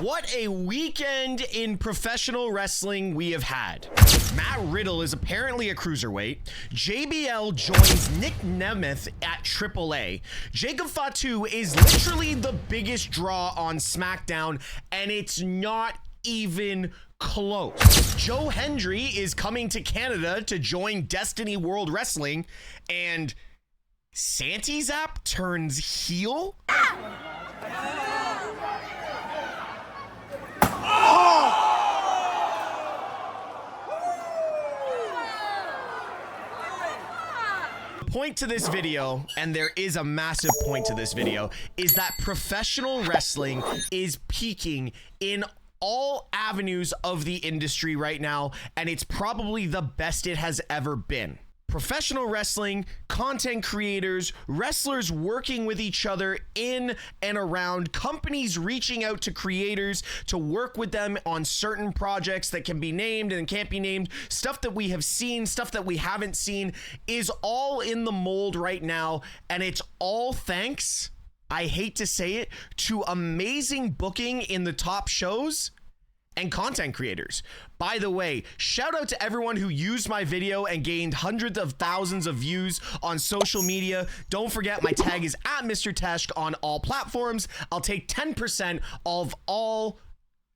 What a weekend in professional wrestling we have had. Matt Riddle is apparently a cruiserweight. JBL joins Nick Nemeth at AAA. Jacob Fatu is literally the biggest draw on SmackDown, and it's not even close. Joe Hendry is coming to Canada to join Destiny World Wrestling, and Santi Zap turns heel? Point to this video, and there is a massive point to this video, is that professional wrestling is peaking in all avenues of the industry right now, and it's probably the best it has ever been. Professional wrestling, content creators, wrestlers working with each other in and around, companies reaching out to creators to work with them on certain projects that can be named and can't be named, stuff that we have seen, stuff that we haven't seen, is all in the mold right now, and it's all thanks, I hate to say it, to amazing booking in the top shows and content creators. By the way, shout out to everyone who used my video and gained hundreds of thousands of views on social media. Don't forget, my tag is at MrTeshk on all platforms. I'll take 10% of all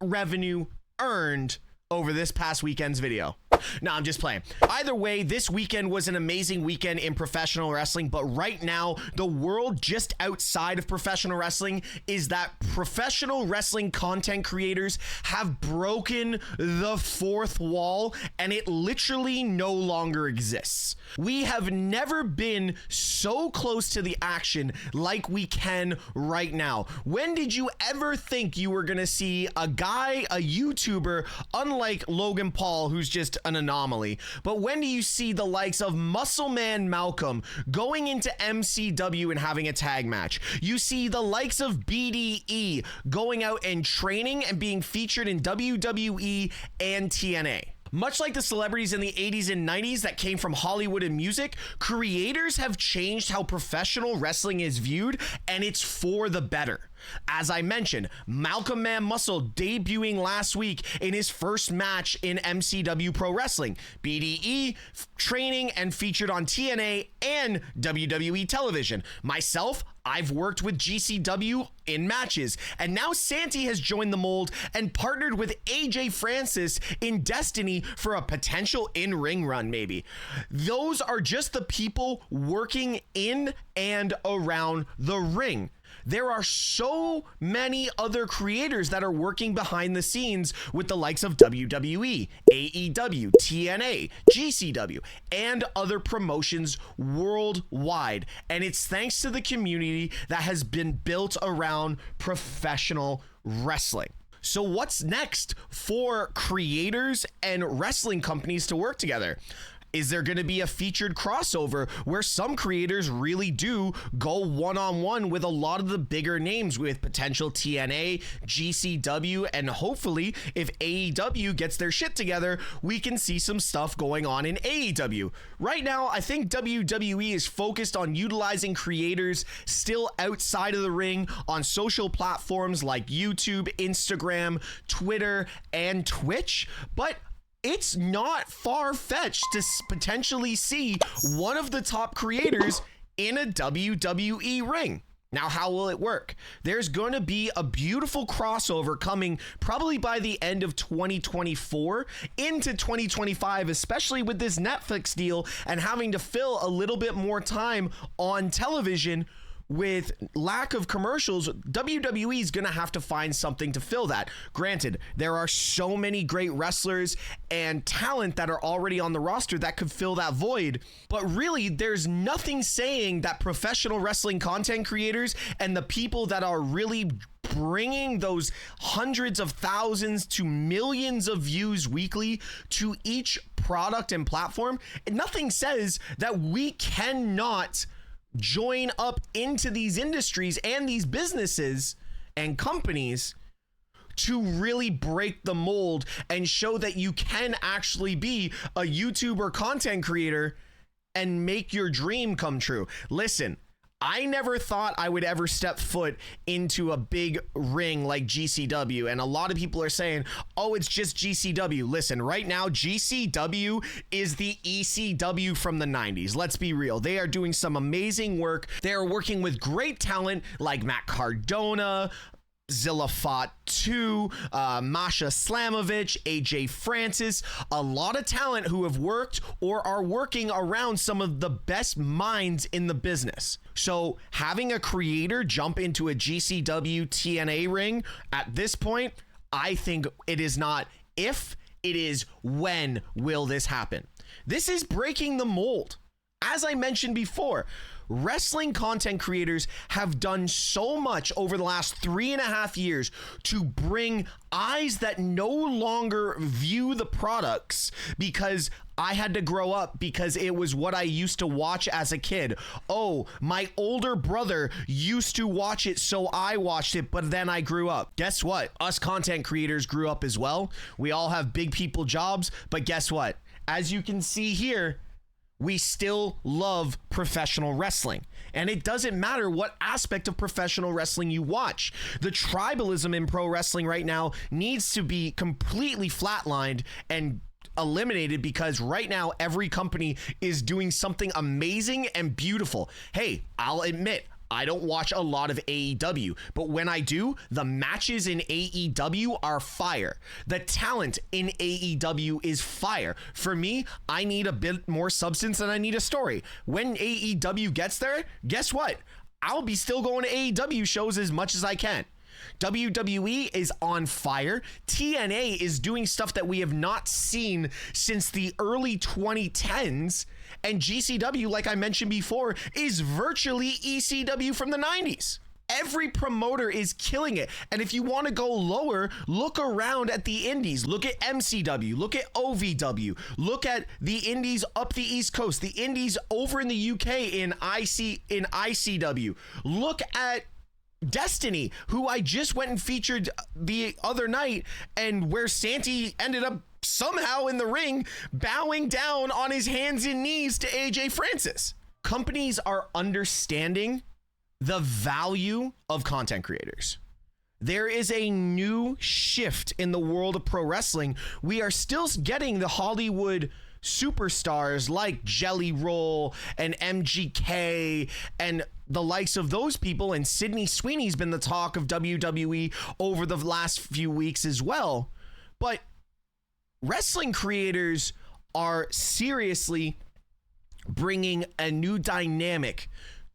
revenue earned over this past weekend's video. No, I'm just playing. Either way, this weekend was an amazing weekend in professional wrestling, but right now, the world just outside of professional wrestling is that professional wrestling content creators have broken the fourth wall, and it literally no longer exists. We have never been so close to the action like we can right now. When did you ever think you were gonna see a guy, a YouTuber, unlike Logan Paul, who's just an anomaly, but when do you see the likes of Muscle Man Malcolm going into MCW and having a tag match? You see the likes of BDE going out and training and being featured in WWE and TNA. Much like the celebrities in the 80s and 90s that came from Hollywood and music, creators have changed how professional wrestling is viewed, and it's for the better. As I mentioned, Malcolm Man Muscle debuting last week in his first match in MCW Pro Wrestling. BDE training and featured on TNA and WWE television. Myself, I've worked with GCW in matches, and now Santi has joined the mold and partnered with AJ Francis in Destiny for a potential in-ring run, maybe. Those are just the people working in and around the ring. There are so many other creators that are working behind the scenes with the likes of WWE, AEW, TNA, GCW, and other promotions worldwide. And it's thanks to the community that has been built around professional wrestling. So what's next for creators and wrestling companies to work together? Is there going to be a featured crossover where some creators really do go one-on-one with a lot of the bigger names with potential TNA, GCW, and hopefully if AEW gets their shit together, we can see some stuff going on in AEW. Right now, I think WWE is focused on utilizing creators still outside of the ring on social platforms like YouTube, Instagram, Twitter, and Twitch, but it's not far-fetched to potentially see one of the top creators in a WWE ring. Now, how will it work? There's going to be a beautiful crossover coming probably by the end of 2024 into 2025, especially with this Netflix deal and having to fill a little bit more time on television. With lack of commercials, WWE is going to have to find something to fill that. Granted, there are so many great wrestlers and talent that are already on the roster that could fill that void. But really, there's nothing saying that professional wrestling content creators and the people that are really bringing those hundreds of thousands to millions of views weekly to each product and platform, nothing says that we cannot join up into these industries and these businesses and companies to really break the mold and show that you can actually be a YouTuber content creator and make your dream come true. Listen, I never thought I would ever step foot into a big ring like GCW. And a lot of people are saying, oh, it's just GCW. Listen, right now, GCW is the ECW from the 90s. Let's be real. They are doing some amazing work. They are working with great talent like Matt Cardona, Zilla Fought 2, Masha Slamovich, AJ Francis, a lot of talent who have worked or are working around some of the best minds in the business. So having a creator jump into a GCW TNA ring at this point, I think it is not if, it is when will this happen. This is breaking the mold. As I mentioned before, wrestling content creators have done so much over the last 3.5 years to bring eyes that no longer view the products because I had to grow up because it was what I used to watch as a kid. Oh, my older brother used to watch it, so I watched it, but then I grew up. Guess what? Us content creators grew up as well. We all have big people jobs, but guess what? As you can see here, we still love professional wrestling. And it doesn't matter what aspect of professional wrestling you watch. The tribalism in pro wrestling right now needs to be completely flatlined and eliminated because right now every company is doing something amazing and beautiful. Hey, I'll admit, I don't watch a lot of AEW, but when I do, the matches in AEW are fire. The talent in AEW is fire. For me, I need a bit more substance and I need a story. When AEW gets there, guess what? I'll be still going to AEW shows as much as I can. WWE is on fire. TNA is doing stuff that we have not seen since the early 2010s. And GCW, like I mentioned before, is virtually ECW from the 90s. Every promoter is killing it. And if you want to go lower, look around at the indies. Look at MCW, look at OVW, look at the indies up the East Coast, the indies over in the UK in ICW. Look at Destiny, who I just went and featured the other night, and where Santi ended up somehow in the ring bowing down on his hands and knees to AJ Francis. Companies are understanding the value of content creators. There is a new shift in the world of pro wrestling. We are still getting the Hollywood superstars like Jelly Roll and MGK and the likes of those people, and Sydney Sweeney's been the talk of WWE over the last few weeks as well. But wrestling creators are seriously bringing a new dynamic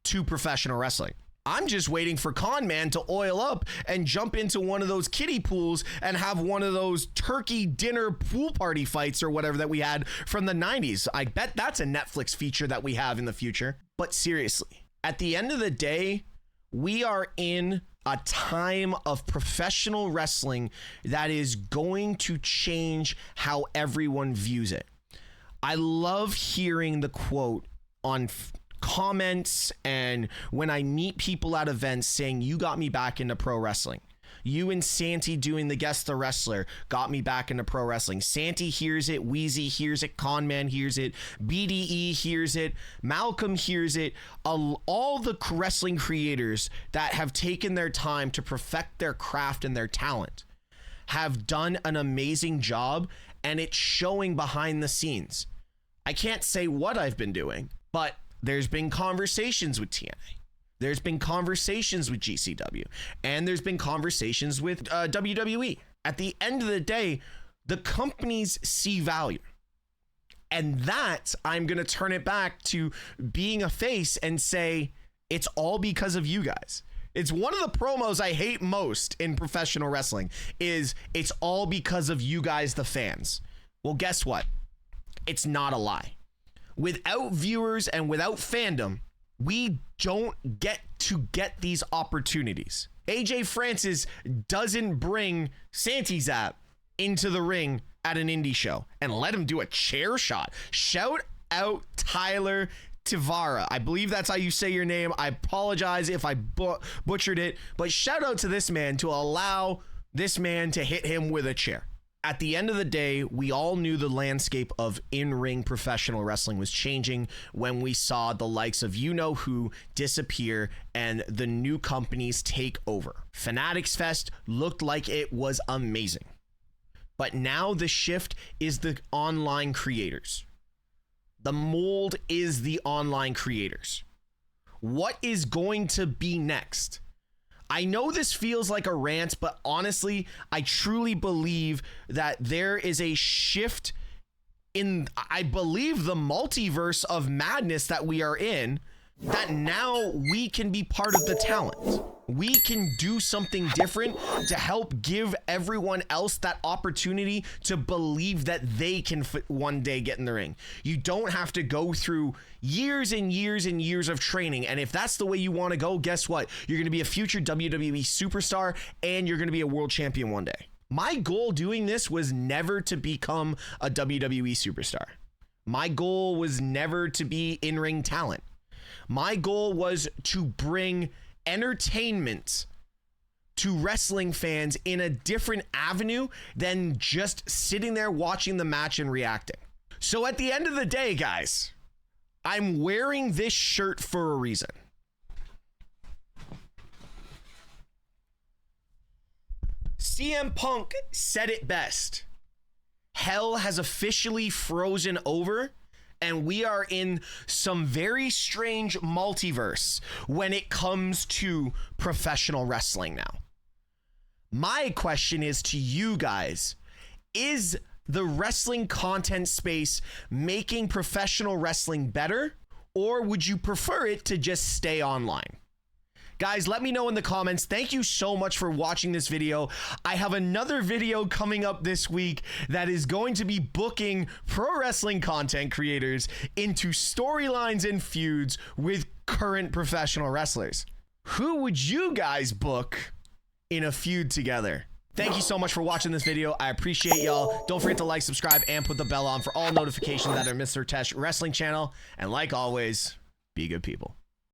to professional wrestling. I'm just waiting for Con Man to oil up and jump into one of those kiddie pools and have one of those turkey dinner pool party fights or whatever that we had from the 90s. I bet that's a Netflix feature that we have in the future. But seriously, at the end of the day, we are in a time of professional wrestling that is going to change how everyone views it. I love hearing the quote on comments and when I meet people at events saying, you got me back into pro wrestling. You and Santi doing the Guess the Wrestler got me back into pro wrestling. Santi hears it, Wheezy hears it, Conman hears it, BDE hears it, Malcolm hears it. All the wrestling creators that have taken their time to perfect their craft and their talent have done an amazing job, and it's showing behind the scenes. I can't say what I've been doing, but there's been conversations with TNA. There's been conversations with GCW, and there's been conversations with WWE. At the end of the day, the companies see value. And that, I'm going to turn it back to being a face and say, it's all because of you guys. It's one of the promos I hate most in professional wrestling is it's all because of you guys, the fans. Well, guess what? It's not a lie. Without viewers and without fandom, we don't get to get these opportunities. AJ Francis doesn't bring Santi Zap into the ring at an indie show and let him do a chair shot. Shout out Tyler Tivara. I believe that's how you say your name. I apologize if I butchered it, but shout out to this man to allow this man to hit him with a chair. At the end of the day, we all knew the landscape of in-ring professional wrestling was changing when we saw the likes of you-know-who disappear and the new companies take over. Fanatics Fest looked like it was amazing. But now the shift is the online creators. The mold is the online creators. What is going to be next? I know this feels like a rant, but honestly, I truly believe that there is a shift in, I believe, the multiverse of madness that we are in, that now we can be part of the talent. We can do something different to help give everyone else that opportunity to believe that they can one day get in the ring. You don't have to go through years and years and years of training. And if that's the way you want to go, guess what? You're going to be a future WWE superstar and you're going to be a world champion one day. My goal doing this was never to become a WWE superstar. My goal was never to be in-ring talent. My goal was to bring entertainment to wrestling fans in a different avenue than just sitting there watching the match and reacting. So at the end of the day, guys, I'm wearing this shirt for a reason. CM Punk said it best. Hell has officially frozen over, and we are in some very strange multiverse when it comes to professional wrestling now. My question is to you guys, is the wrestling content space making professional wrestling better, or would you prefer it to just stay online? Guys, let me know in the comments. Thank you so much for watching this video. I have another video coming up this week that is going to be booking pro wrestling content creators into storylines and feuds with current professional wrestlers. Who would you guys book in a feud together? Thank you so much for watching this video. I appreciate y'all. Don't forget to like, subscribe, and put the bell on for all notifications at our MrTeshk wrestling channel. And like always, be good people.